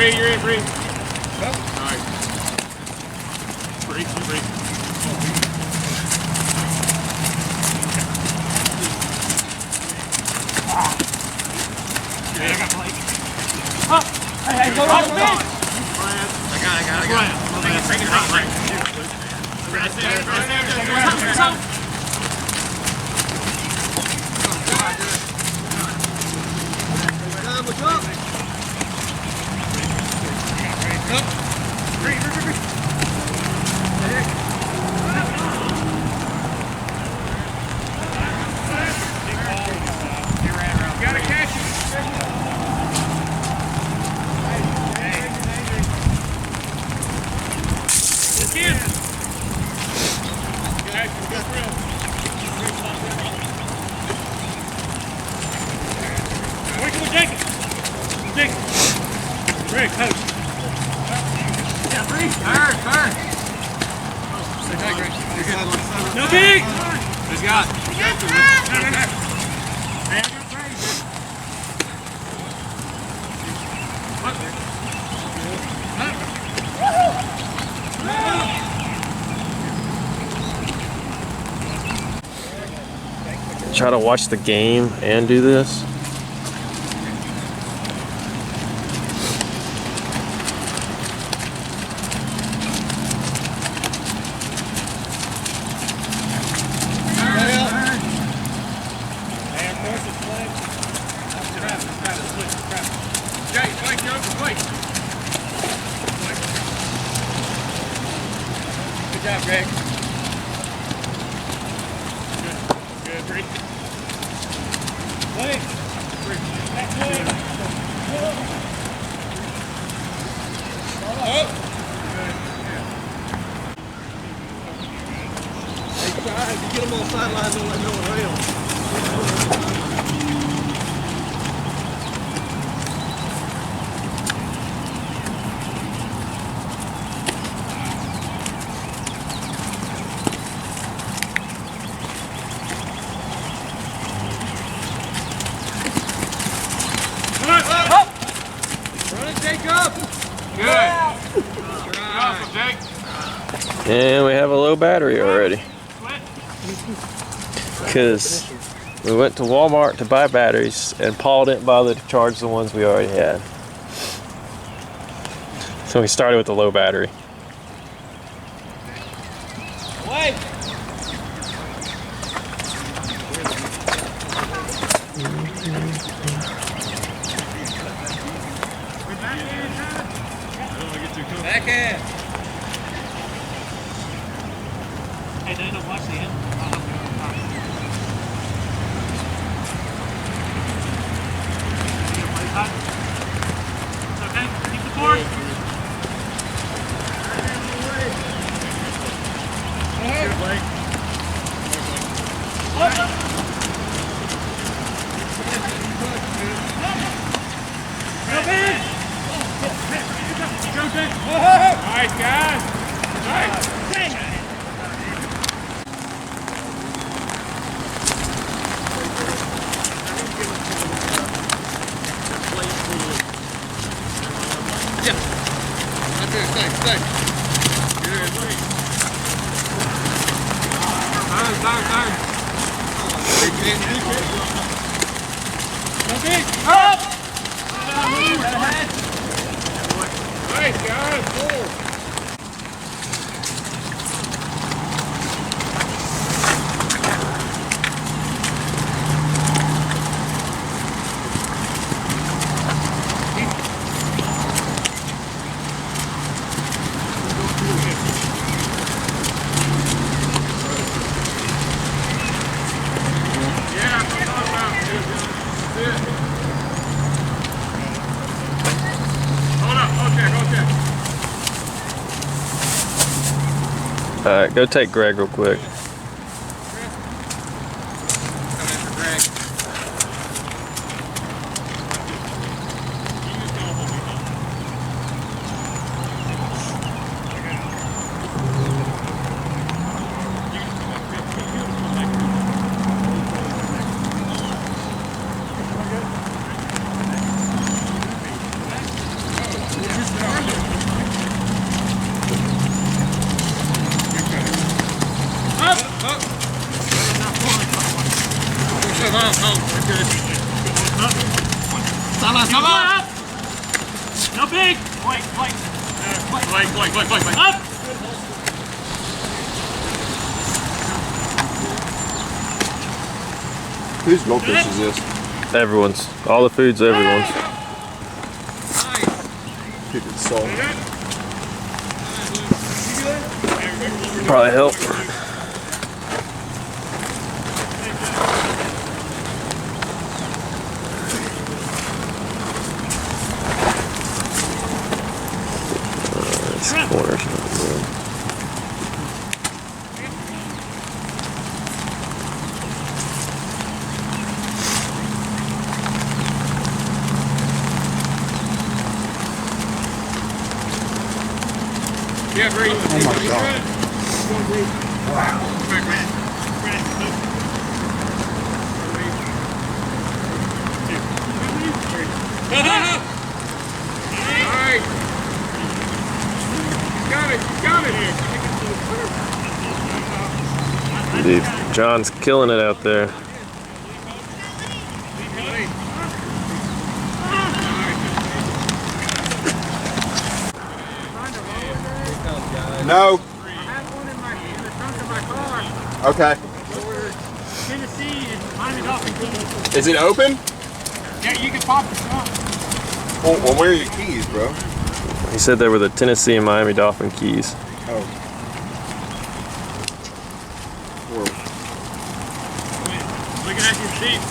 You're in, Bree. All right. Bree. Hey, I got Blake. Hey, go on, man. I got it. Take it out, Blake. Right there. What's up? Gotta catch it. Again. Wait, come on, Jacob. Rick, coach. Yeah, Bree. Turn. No big. Who's got? No. Try to watch the game and do this. Good job, Greg. Good, Bree. Wait. Back way. Hey, guys, if you get them on the sidelines, don't let no one rail. And we have a low battery already. Because we went to Walmart to buy batteries and Paul didn't bother to charge the ones we already had. So we started with the low battery. Wait. Backhand. Hey, Dana, watch the end. It's okay. Keep the force. Good, Blake. Go, Ben. Go, Ben. Nice, guys. Nice. Stay. Good, Blake. Turn. Go, big. Up. Nice, guys. Cool. Alright, go take Greg real quick. Come on! No big! Wait. Up! Whose goldfish is this? Everyone's. All the food's everyone's. Keep it salt. Probably help. This corner's not good. Yeah, Brady. Oh my God. Alright. Got it. Dude, John's killing it out there. No. I have one in the trunk of my car. Okay. Tennessee and Miami Dolphin keys. Is it open? Yeah, you can pop the trunk. Well, where are your keys, bro? He said they were the Tennessee and Miami Dolphin keys. Oh. Looking at your seat.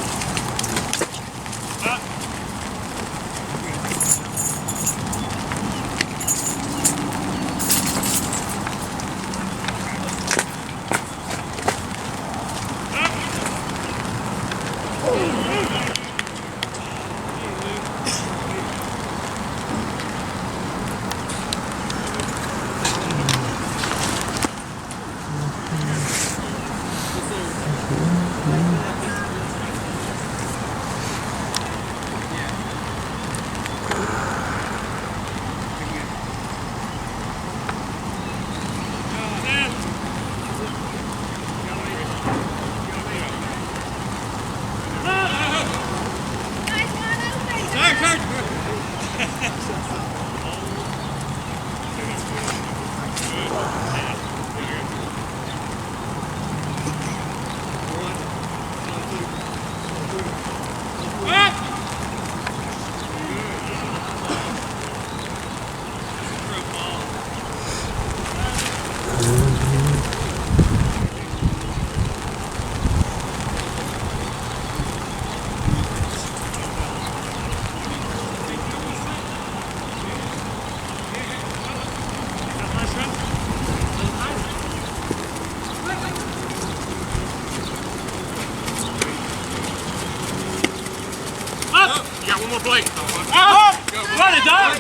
One more Blake. Run it, dog!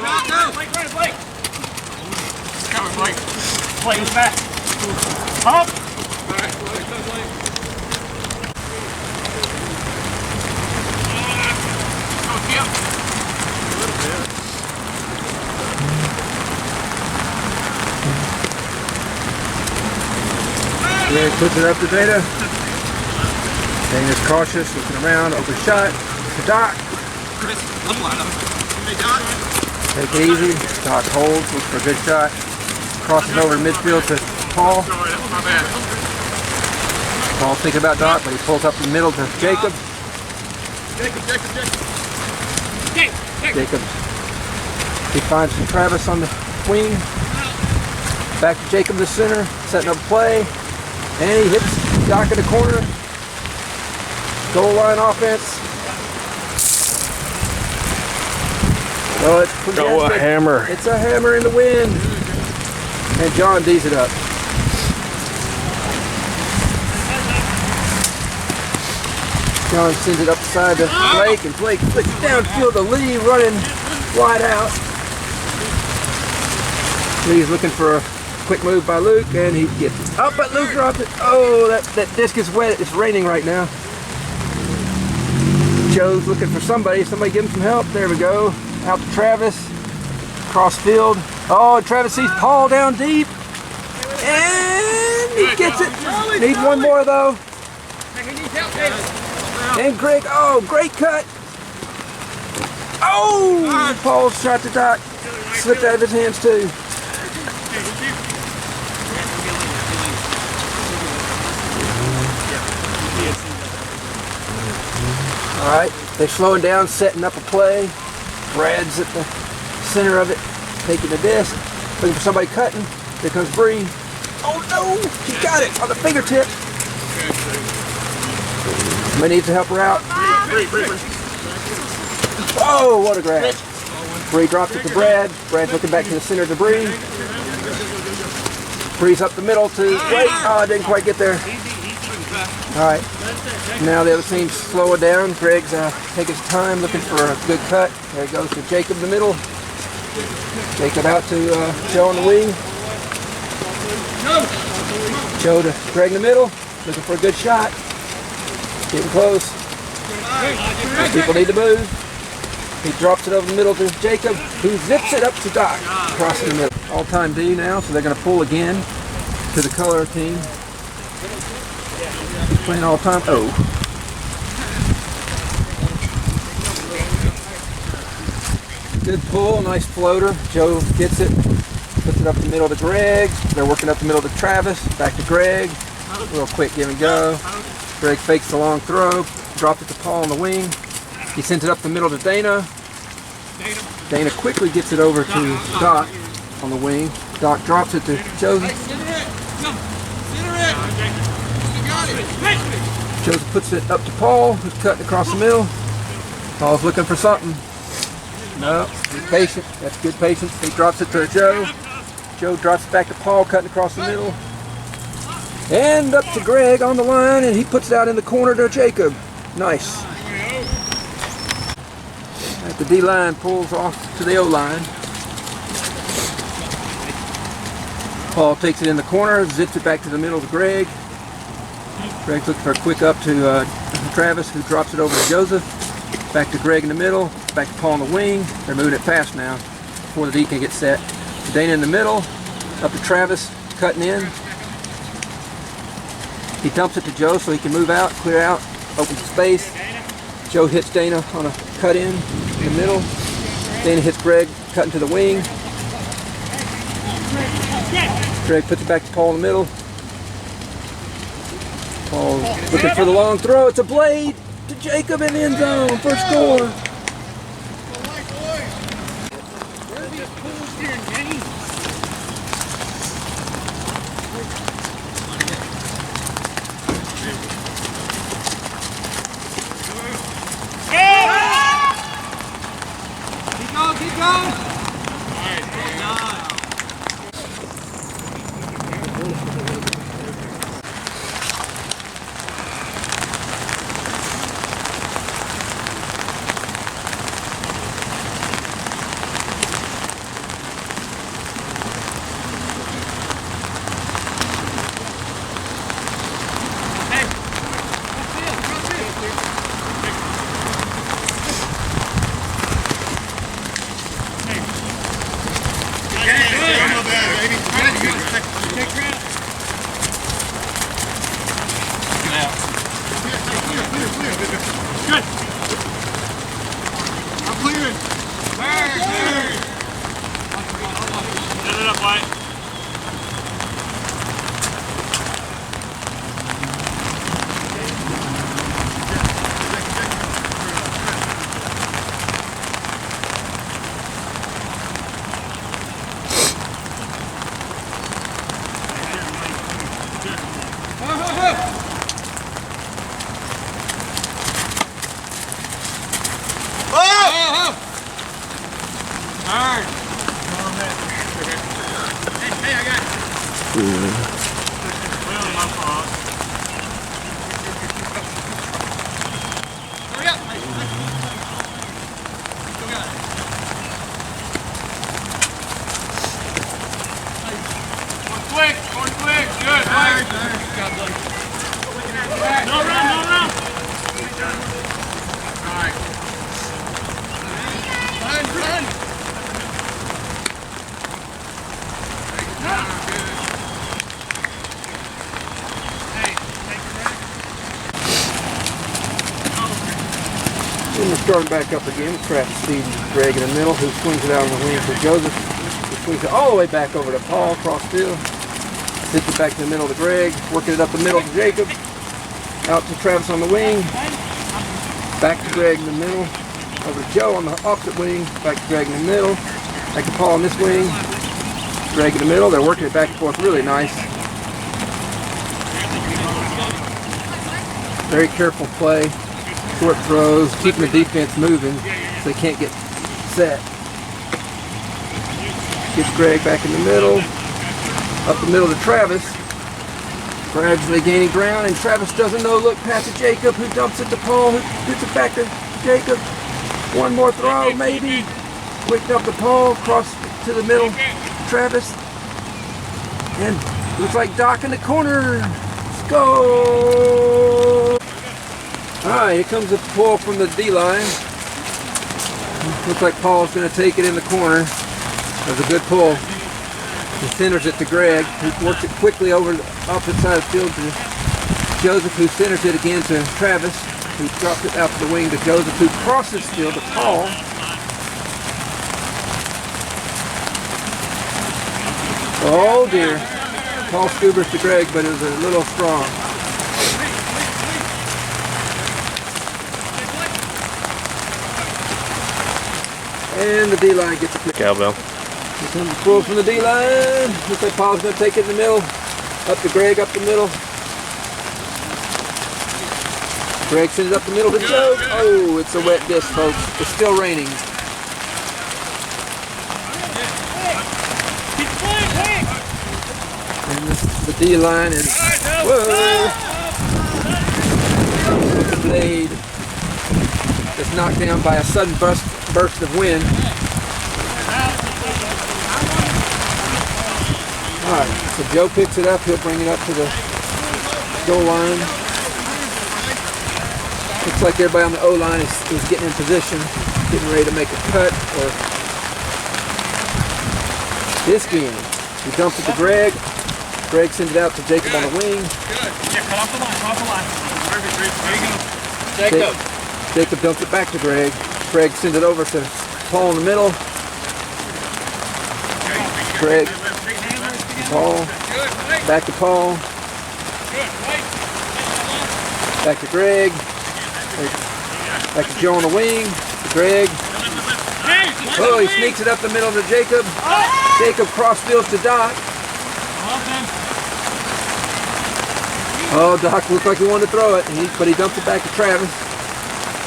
Blake. Coming, Blake. Blake is back. Up! Alright, Blake. Oh, Kim. Greg puts it up to Data. Dana's cautious, looking around, open shot. To Doc. Chris, I'm lined up. Hey, Doc. Take it easy. Doc holds, looks for a good shot. Crosses over midfield to Paul. Sorry, that was my bad. Paul's thinking about Doc, but he pulls up the middle to Jacob. Jacob. He finds Travis on the wing. Back to Jacob the center, setting up play. And he hits Doc in the corner. Goal line offense. Oh, it's Oh, a hammer. It's a hammer in the wind. And John D's it up. John sends it up the side to Blake, and Blake flicks it downfield to Lee, running wide out. Lee's looking for a quick move by Luke, and he gets it. Oh, but Luke dropped it. Oh, that disc is wet. It's raining right now. Joe's looking for somebody. Somebody give him some help. There we go. Out to Travis. Cross field. Oh, Travis sees Paul down deep. And he gets it. Need one more though. And Greg, oh, great cut. Oh, Paul shot the dock. Slipped out of his hands too. All right, they're slowing down, setting up a play. Brad's at the center of it, taking the disc, looking for somebody cutting. There comes Bree. Oh no, she got it on the fingertip. Somebody needs to help her out. Oh, what a grab. Bree drops it to Brad. Brad's looking back to the center to Bree. Bree's up the middle to Blake. Oh, I didn't quite get there. All right, now the other team's slowing down. Greg's taking his time, looking for a good cut. There it goes to Jacob in the middle. Jacob out to Joe on the wing. Joe to Greg in the middle, looking for a good shot. Getting close. People need to move. He drops it over the middle to Jacob, who zips it up to Doc, across the middle. All-time D now, so they're going to pull again to the color team. He's playing all-time O. Good pull, nice floater. Joe gets it, puts it up the middle to Greg. They're working up the middle to Travis, back to Greg. Real quick give and go. Greg fakes the long throw, drops it to Paul on the wing. He sends it up the middle to Dana. Dana quickly gets it over to Doc on the wing. Doc drops it to Joseph. Joseph puts it up to Paul, who's cutting across the middle. Paul's looking for something. No, he's patient. That's good patience. He drops it to Joe. Joe drops it back to Paul, cutting across the middle. And up to Greg on the line, and he puts it out in the corner to Jacob. Nice. The D line pulls off to the O line. Paul takes it in the corner, zips it back to the middle to Greg. Greg's looking for a quick up to Travis, who drops it over to Joseph. Back to Greg in the middle, back to Paul on the wing. They're moving it fast now before the D can get set. Dana in the middle, up to Travis, cutting in. He dumps it to Joe so he can move out, clear out, opens the space. Joe hits Dana on a cut in the middle. Dana hits Greg, cutting to the wing. Greg puts it back to Paul in the middle. Paul looking for the long throw. It's a blade to Jacob in the end zone for a score. Keep going. And we're starting back up again. Travis feeding Greg in the middle, who swings it out on the wing for Joseph. Who swings it all the way back over to Paul, cross field. Sits it back to the middle to Greg, working it up the middle to Jacob. Out to Travis on the wing. Back to Greg in the middle. Over to Joe on the opposite wing. Back to Greg in the middle. Back to Paul on this wing. Greg in the middle. They're working it back and forth really nice. Very careful play. Short throws. Keeping the defense moving so they can't get set. Gets Greg back in the middle. Up the middle to Travis. Gradually gaining ground, and Travis doesn't know. Look past to Jacob, who dumps it to Paul, who gets it back to Jacob. One more throw, maybe. Quick up to Paul, cross to the middle. Travis. And looks like Doc in the corner. Let's go. Alright, here comes the pull from the D-line. Looks like Paul's going to take it in the corner. That was a good pull. He centers it to Greg, who works it quickly over the opposite side of the field to Joseph, who centers it again to Travis, who drops it out to the wing to Joseph, who crosses field to Paul. Oh dear. Paul scoobers to Greg, but it was a little strong. And the D-line gets a pick. Cowbell. Here comes the pull from the D-line. Looks like Paul's going to take it in the middle. Up to Greg, up the middle. Greg sends it up the middle to Joe. Oh, it's a wet disc, folks. It's still raining. And the D-line is... Whoa! The blade is knocked down by a sudden burst of wind. Alright, so Joe picks it up, he'll bring it up to the goal line. Looks like everybody on the O-line is getting in position, getting ready to make a cut or disc in. He dumps it to Greg. Greg sends it out to Jacob on the wing. Yeah, cut off the line, cut off the line. Jacob. Jacob dumps it back to Greg. Greg sends it over to Paul in the middle. Greg. Paul, back to Paul, back to Greg, back to Joe on the wing, to Greg. Oh, he sneaks it up the middle to Jacob. Jacob cross fields to Doc. Oh, Doc looked like he wanted to throw it, but he dumps it back to Travis.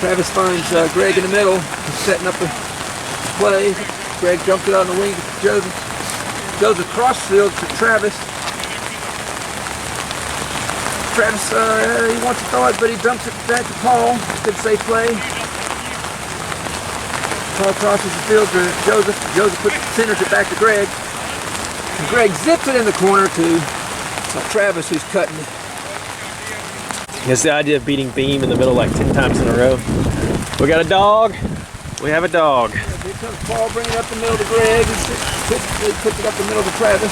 Travis finds Greg in the middle. He's setting up the play. Greg dumps it out on the wing to Joseph. Goes across field to Travis. Travis, he wants to throw it, but he dumps it back to Paul. Good safe play. Paul crosses the field to Joseph. Joseph centers it back to Greg. And Greg zips it in the corner to Travis, who's cutting it. It's the idea of beating beam in the middle like 10 times in a row. We got a dog. We have a dog. Here comes Paul bringing it up the middle to Greg. He puts it up the middle to Travis.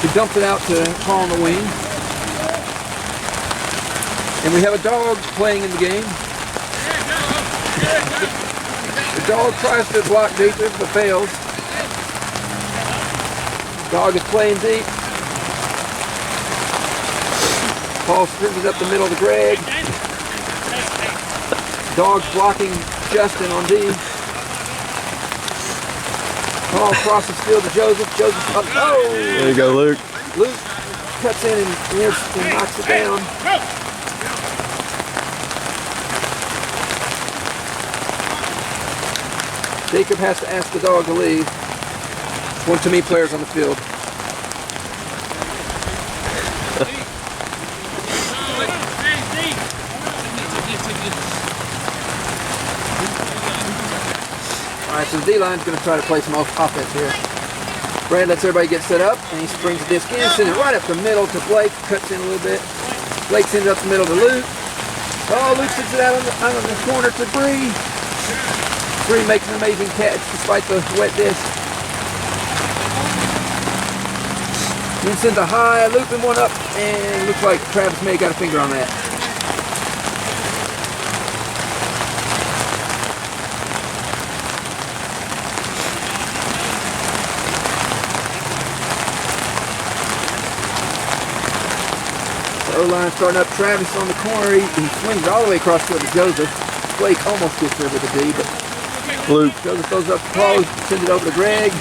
He dumps it out to Paul on the wing. And we have a dog playing in the game. The dog tries to block Jacob, but fails. The dog is playing deep. Paul sends it up the middle to Greg. Dog's blocking Justin on D. Paul crosses field to Joseph. Joseph up. Oh! There you go, Luke. Luke cuts in and knocks it down. Jacob has to ask the dog to leave. One too many players on the field. Alright, so the D-line's going to try to play some offense here. Brad lets everybody get set up, and he springs the disc in, sends it right up the middle to Blake, cuts in a little bit. Blake sends it up the middle to Luke. Oh, Luke sends it out on the corner to Bree. Bree makes an amazing catch despite the wet disc. Then sends a high, looping one up, and looks like Travis may have got a finger on that. O-line starting up. Travis on the corner. He swings all the way across field to Joseph. Blake almost gets there with a D, but Luke. Joseph throws up the ball, sends it over to Greg.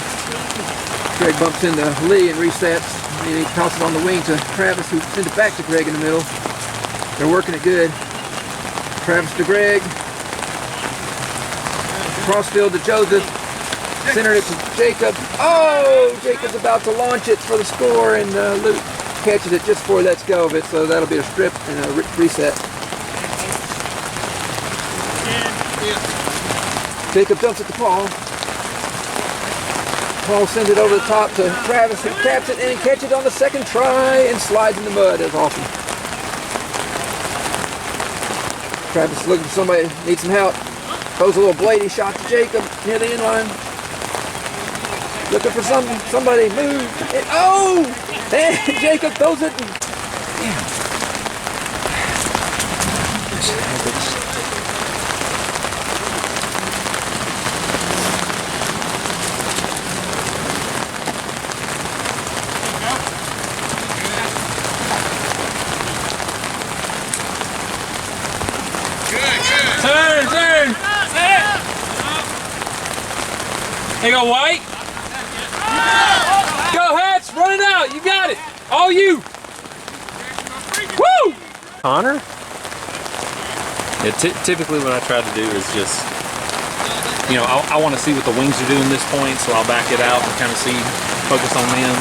Greg bumps into Lee and resets. And he tosses on the wing to Travis, who sends it back to Greg in the middle. They're working it good. Travis to Greg. Crossfield to Joseph. Centered it to Jacob. Oh! Jacob's about to launch it for the score, and Luke catches it just before he lets go of it, so that'll be a strip and a reset. Jacob dumps it to Paul. Paul sends it over the top to Travis, who taps it and catches it on the second try and slides in the mud. That's awesome. Travis is looking for somebody, needs some help. Throws a little bladey shot to Jacob near the end line. Looking for somebody, move. And, oh! And Jacob throws it. Turn! There you go, White. Go, Hatch, run it out. You got it. All you. Woo! Connor? Yeah, typically what I try to do is just, you know, I want to see what the wings are doing at this point, so I'll back it out and kind of see, focus on them.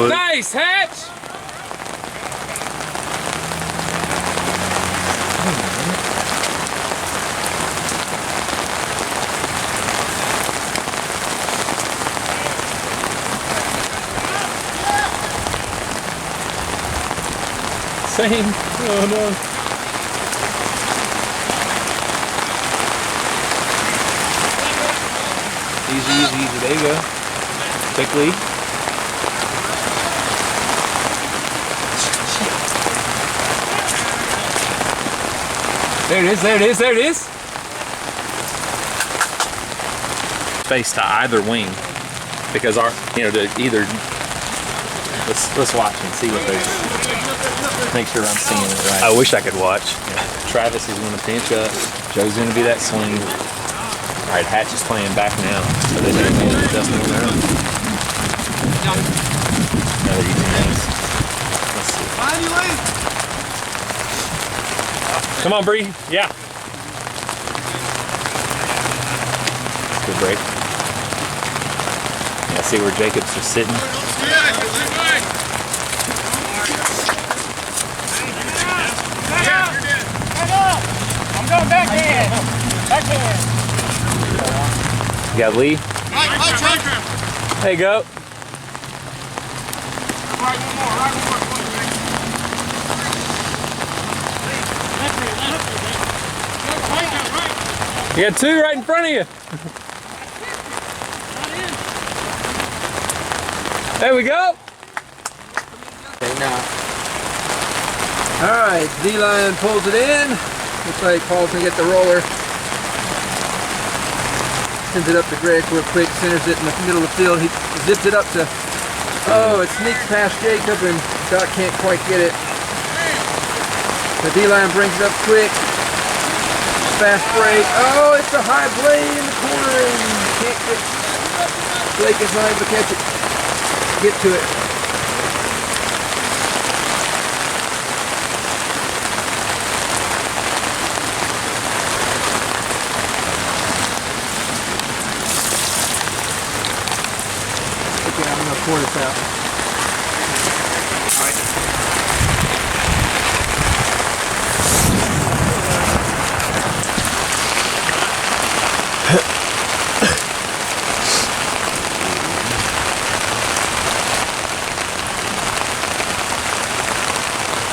Nice, Hatch! Same. Oh no. Easy. There you go. Quickly. There it is. Face to either wing, because our, you know, to either. Let's watch and see what they. Make sure I'm seeing it right. I wish I could watch. Yeah. Travis is going to pinch up. Joe's going to be that swing. All right, Hatch is playing back now, so they're going to adjust on their own. Another easy nice. Let's see. Come on, Bree. Yeah. Good break. Yeah, see where Jacobs is sitting. I'm going backhand. You got Lee. There you go. You got two right in front of you. There we go. Okay, now. All right, D-line pulls it in. Looks like Paul's gonna get the roller. Sends it up to Greg real quick, centers it in the middle of the field. He zips it up to, oh, it sneaks past Jacob and Doc can't quite get it. The D-line brings it up quick. Fast break. Oh, it's a high blade in the corner and can't get, Blake is not able to catch it. Get to it. Okay, I'm gonna pour this out. All right.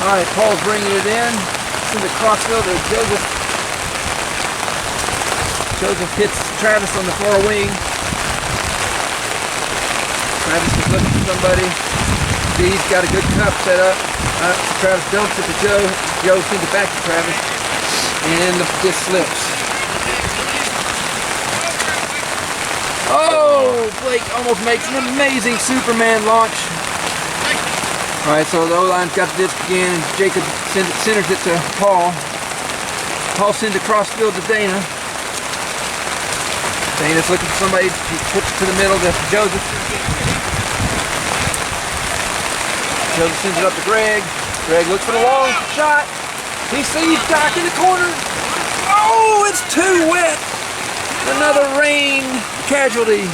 All right, Paul's bringing it in. Send the crossfield to Joseph. Joseph hits Travis on the far wing. Travis is looking for somebody. Steve's got a good cup set up. Travis dumps it to Joe. Joe sends it back to Travis. And the disc slips. Oh, Blake almost makes an amazing Superman launch. Alright, so the O-line's got the disc again, and Jacob centers it to Paul. Paul sends it cross field to Dana. Dana's looking for somebody, he puts it to the middle to Joseph. Joseph sends it up to Greg. Greg looks for the long shot. He sees Doc in the corner. Oh, it's too wet. Another rain casualty.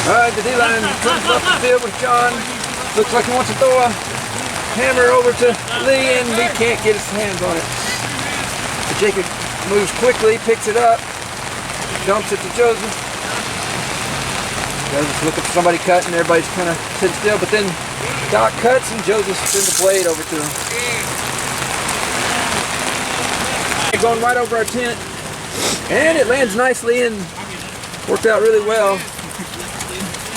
Alright, the D-line comes up the field with John. Looks like he wants to throw a hammer over to Lee, and Lee can't get his hands on it. But Jacob moves quickly, picks it up, dumps it to Joseph. Joseph's looking for somebody cutting, everybody's kind of sitting still, but then Doc cuts and Joseph sends the blade over to him. Going right over our tent, and it lands nicely and worked out really well.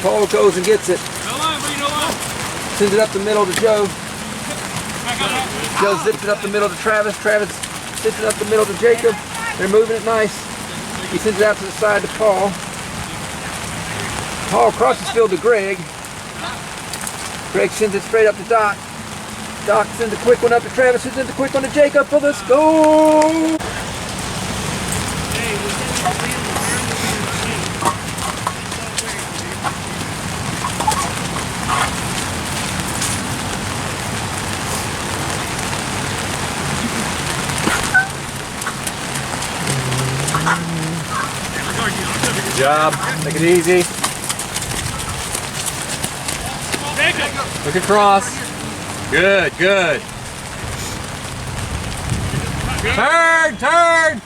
Paul goes and gets it. Sends it up the middle to Joe. Joe zips it up the middle to Travis. Travis zips it up the middle to Jacob. They're moving it nice. He sends it out to the side to Paul. Paul crosses field to Greg. Greg sends it straight up to Doc. Doc sends a quick one up to Travis, who sends a quick one to Jacob for the score. Good job. Take it easy. Look across. Good, good. Turn, turn.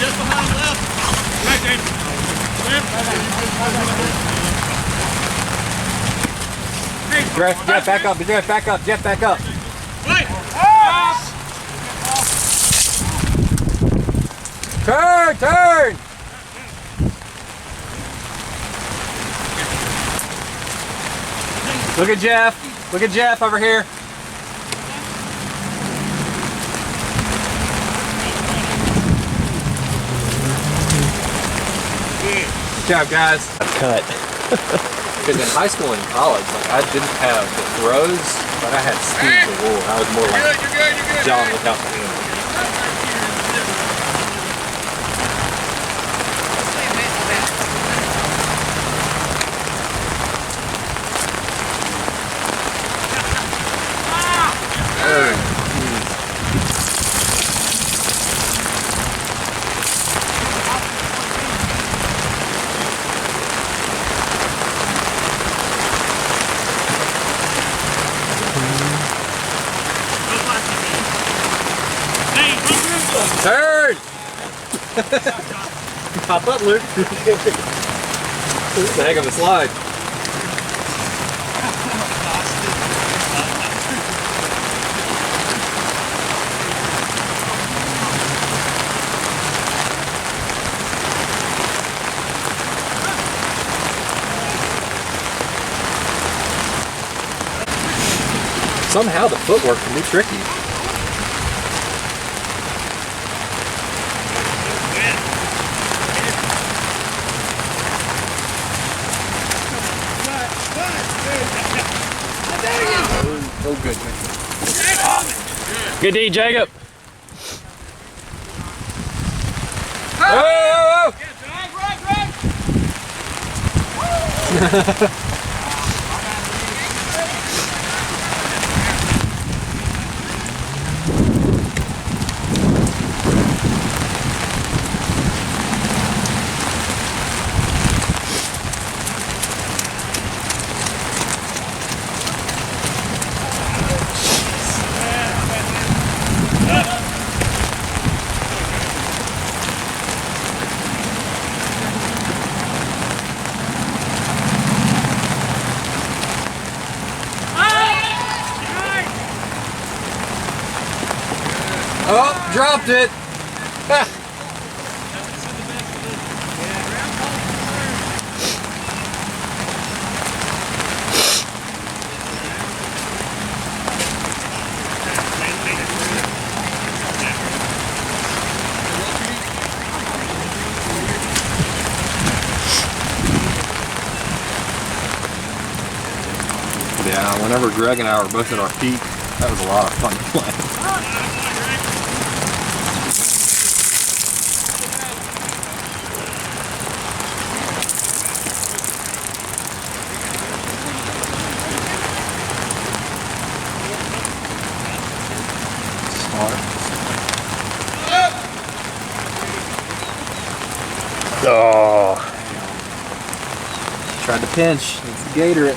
Just behind left. Right, James. Jeff, back up. Jeff, back up. Jeff, back up. Turn, turn. Look at Jeff. Look at Jeff over here. Good job, guys. Cut. Because in high school and college, like I didn't have the throws, but I had speed to war. I was more like John without the hand. Turn! Pop up, Luke. It's the heck of a slide. Somehow the footwork can be tricky. Oh, good. Good D, Jacob. Oh! Oh, dropped it. Yeah, whenever Greg and I were both at our peak, that was a lot of fun to play. Oh, Tried to pinch. Let's gator it.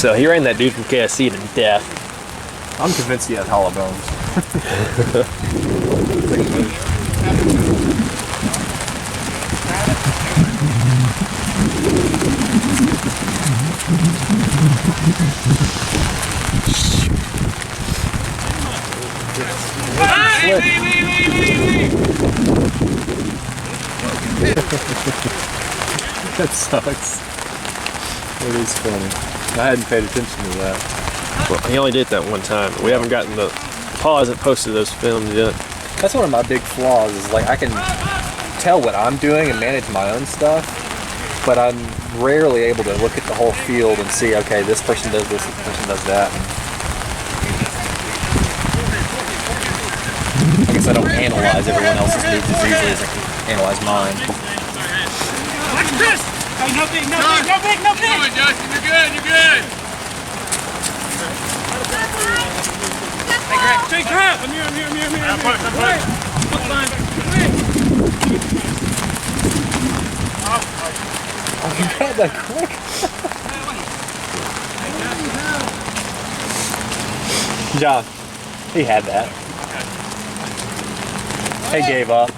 so he ran that dude from KSC to death. I'm convinced he has hollow bones. That sucks. It is funny. I hadn't paid attention to that. Well, he only did that one time. We haven't gotten the Paul hasn't posted those films yet. That's one of my big flaws is like I can tell what I'm doing and manage my own stuff, but I'm rarely able to look at the whole field and see, okay, this person does this person does that. I guess I don't analyze everyone else's moves as easily as I can analyze mine. Watch this! Hey, no big, no big, no big, no big! Come on, Justin, you're good, you're good! Hey, Greg. Take crap! I'm here, I'm here, I'm here, I'm here. I'm put it. Look line. Oh, you got that quick? John, he had that. He gave up.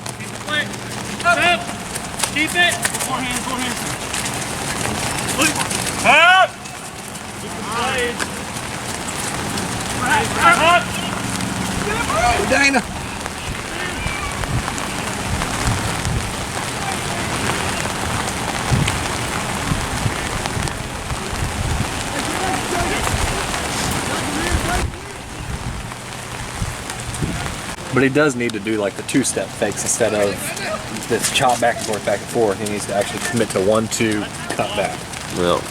Wait. Up. Keep it. Four hands, four hands. Up. Up. Dana. But he does need to do like the two-step fakes instead of this chop back and forth, back and forth. He needs to actually commit to 1-2, cut back. Well,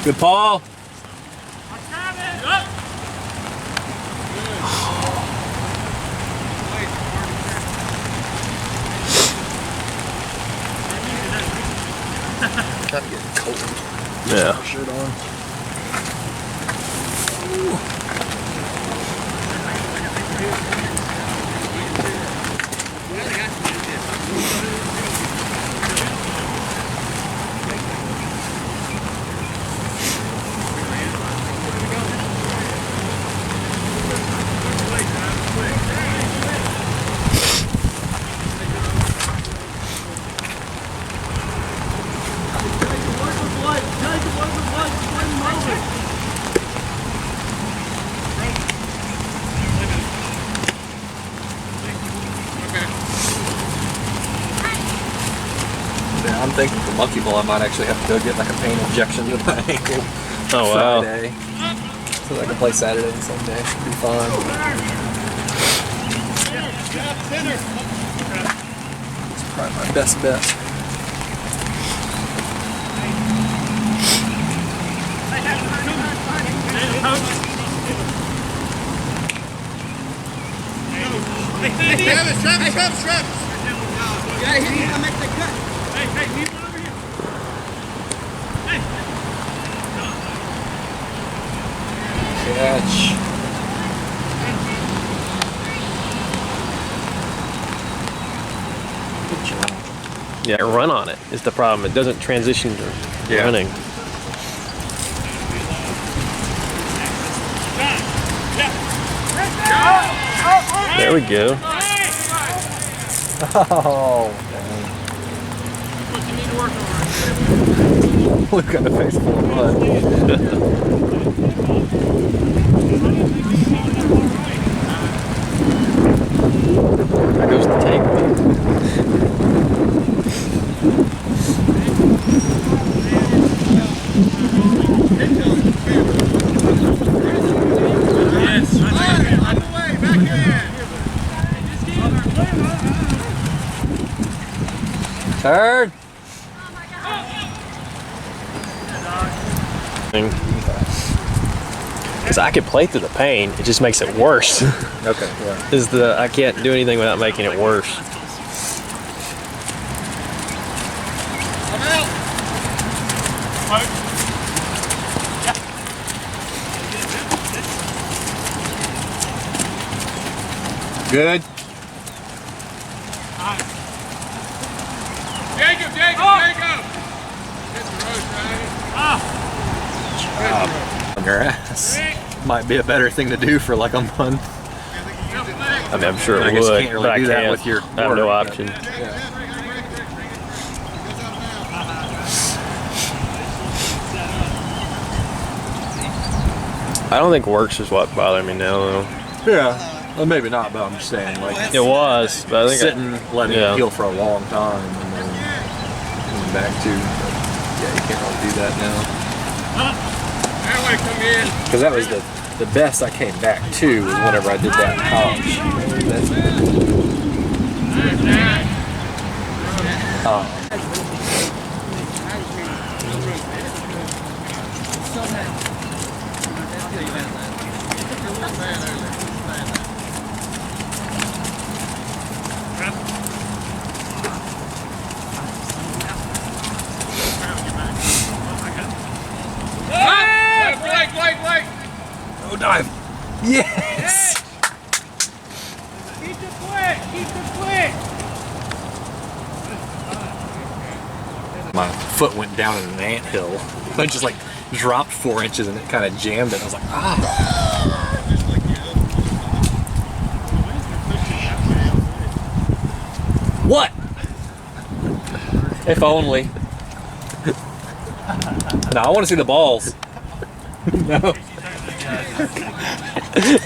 Good, Paul. I'm getting cold. yeah. Shirt on. I'm thinking for monkey ball I might actually have to go get like a pain injection to my ankle. Oh wow. Friday. So that I can play Saturday and Sunday. It'd be fun. It's probably my best bet. Travis! Yeah, he's gonna make the cut. Hey, leave one over here. Catch. Good job. Yeah, run on it is the problem. It doesn't transition to running. There we go. Oh, dang. Luke got a face full of mud. There goes the tank. Third. Because I could play through the pain, it just makes it worse. Okay, yeah. I can't do anything without making it worse. I'm out. Good. Jacob! Hit the road, On your ass. Might be a better thing to do for like a month. I mean, I'm sure I it guess you would, can't really but I do that can't. with your I have no work. option. I don't think works is what bothers me now, though. Yeah. Well, maybe not, but I'm just saying, like, It was, but I think sitting, letting yeah. it heal for a long time, and then coming back to, yeah, you can't really do that now. Because that was the best I came back to was whenever I did that in college. Blake! Oh, dive. Yes! Keep it quick! My foot went down in an anthill. I just like dropped 4 inches and it kind of jammed it. I was like, ah. What? If only. No, I want to see the balls. No.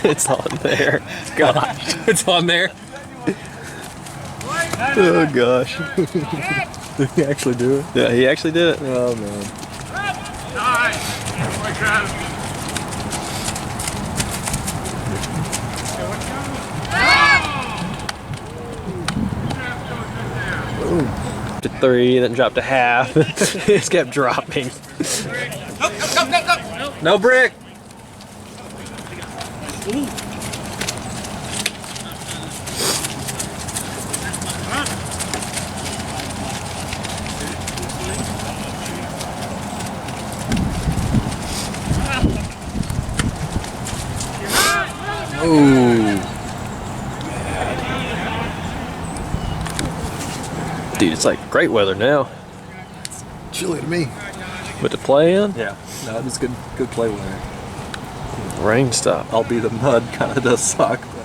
it's on there. Gosh. It's on there. Oh gosh. Did he actually do it? Yeah, he actually did it. Oh man. Alright. 3, then dropped to half. It just kept dropping. No brick. Ooh. Dude, it's like great weather now. Chilly to me. But to play in, Yeah. No, it was good play weather. rain stopped. Albeit the mud kind of does suck. But